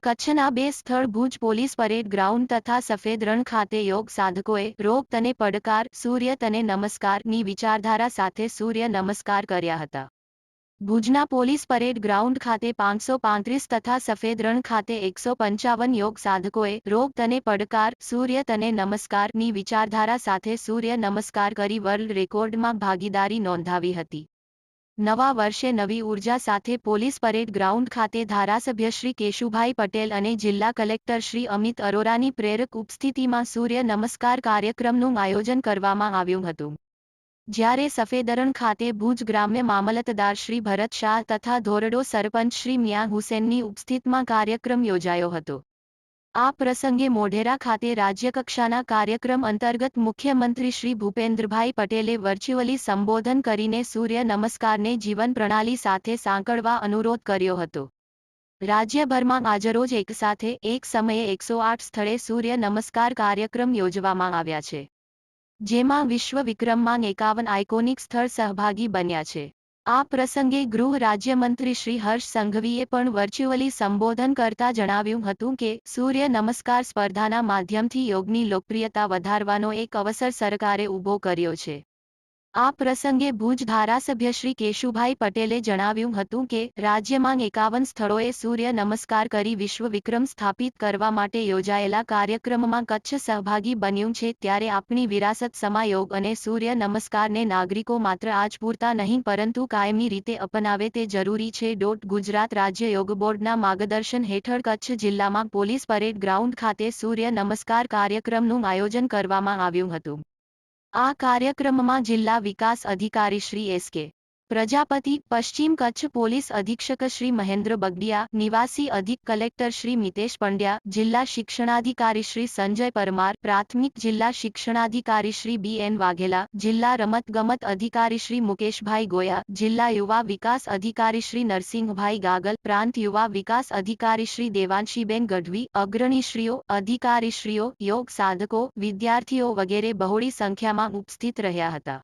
કચ્છના બે સ્થળ ભુજ પોલીસ પરેડ ગ્રાઉન્ડ તથા સફેદ રણ ખાતે યોગ સાધકોએ રોગ તને પડકાર સૂર્ય તને નમસ્કારની વિચારધારા સાથે સૂર્ય નમસ્કાર કર્યા હતા. ભુજના પોલીસ પરેડ ગ્રાઉન્ડ ખાતે 535 તથા સફેદ રણ ખાતે 155 યોગ સાધકોએ રોગ તને પડકાર સૂર્ય તને નમસ્કારની વિચારધારા સાથે સૂર્ય નમસ્કાર કરી વર્લ્ડ રેકોર્ડમાં ભાગીદારી નોંધાવી હતી. નવા વર્ષે નવી ઉર્જા સાથે પોલીસ પરેડ ગ્રાઉન્ડ ખાતે ધારાસભ્ય શ્રી કેશુભાઈ પટેલ અને જિલ્લા કલેક્ટર શ્રી અમિત અરોરાની પ્રેરક ઉપસ્થિતિમાં સૂર્ય નમસ્કાર કાર્યક્રમનું આયોજન કરવામાં આવ્યું હતું. જ્યારે સફેદ રણ ખાતે ભુજ ગ્રામ્ય મામલતદાર શ્રી ભરત શાહ તથા ધોરડો સરપંચ શ્રી મિયા હુસેનની ઉપસ્થિતિમાં કાર્યક્રમ યોજાયો હતો. આ પ્રસંગે મોઢેરા ખાતે રાજ્યકક્ષાના કાર્યક્રમ અંતર્ગત મુખ્યમંત્રી શ્રી ભૂપેન્દ્રભાઈ પટેલે વર્ચ્યુઅલી સંબોધન કરીને સૂર્ય નમસ્કારને જીવન પ્રણાલી સાથે સાંકળવા અનુરોધ કર્યો હતો. રાજ્યભરમાં આજરોજ એકસાથે એક સમયે 108 સ્થળે સૂર્ય નમસ્કાર કાર્યક્રમ યોજવામાં આવ્યા છે. જેમાં વિશ્વ વિક્રમમાં 51 આઇકોનિક સ્થળ સહભાગી બન્યા છે. આ પ્રસંગે ગૃહ રાજ્યમંત્રી શ્રી હર્ષ સંઘવીએ પણ વર્ચ્યુઅલી સંબોધન કરતા જણાવ્યું હતું કે સૂર્ય નમસ્કાર સ્પર્ધાના માધ્યમથી યોગની લોકપ્રિયતા વધારવાનો એક અવસર સરકારે ઊભો કર્યો છે. આ પ્રસંગે ભુજ ધારાસભ્ય શ્રી કેશુભાઈ પટેલે જણાવ્યું હતું કે રાજ્યમાં 51 સ્થળોએ સૂર્ય નમસ્કાર કરી વિશ્વ વિક્રમ સ્થાપિત કરવા માટે યોજાયેલા કાર્યક્રમમાં કચ્છ સહભાગી બન્યું છે. ત્યારે આપણી વિરાસત સમા યોગ અને સૂર્ય નમસ્કારને નાગરિકો માત્ર આજ પૂરતા નહીં પરંતુ કાયમી રીતે અપનાવે તે જરૂરી છે. ગુજરાત રાજ્ય યોગ બોર્ડના માર્ગદર્શન હેઠળ કચ્છ જિલ્લામાં પોલીસ પરેડ ગ્રાઉન્ડ ખાતે સૂર્ય નમસ્કાર કાર્યક્રમનું આયોજન કરવામાં આવ્યું હતું. આ કાર્યક્રમમાં જિલ્લા વિકાસ અધિકારી શ્રી એસ.કે. પ્રજાપતિ, પશ્ચિમ કચ્છ પોલીસ અધિક્ષક શ્રી મહેન્દ્ર બગડિયા, નિવાસી અધિક કલેક્ટર શ્રી મિતેશ પંડ્યા, જિલ્લા શિક્ષણાધિકારી શ્રી સંજય પરમાર, પ્રાથમિક જિલ્લા શિક્ષણાધિકારી શ્રી બી.એન. વાઘેલા, જિલ્લા રમતગમત અધિકારી શ્રી મુકેશભાઈ ગોયા, જિલ્લા યુવા વિકાસ અધિકારી શ્રી નરસિંહભાઈ ગાગલ, પ્રાંત યુવા વિકાસ અધિકારી શ્રી દેવાંશીબેન ગઢવી, અગ્રણીશ્રીઓ, અધિકારીશ્રીઓ, યોગ સાધકો, વિદ્યાર્થીઓ વગેરે બહોળી સંખ્યામાં ઉપસ્થિત રહ્યા હતા.